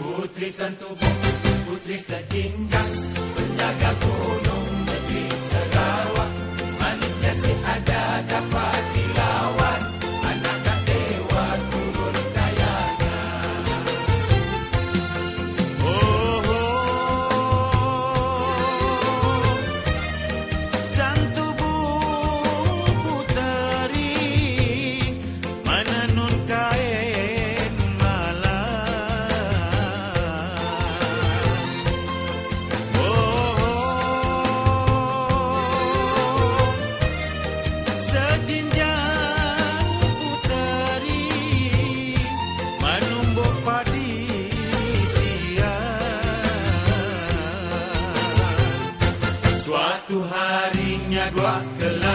Putri Santubong, putri sejinjang, penjaga gunung negeri Sarawak. Manisnya si ada dapat dilawan, anak kat dewa turun dayana. Oh, Santubong puteri menenun kain malam. Sejinjang puteri menumbuk padi siang. Suatu harinya dua kelak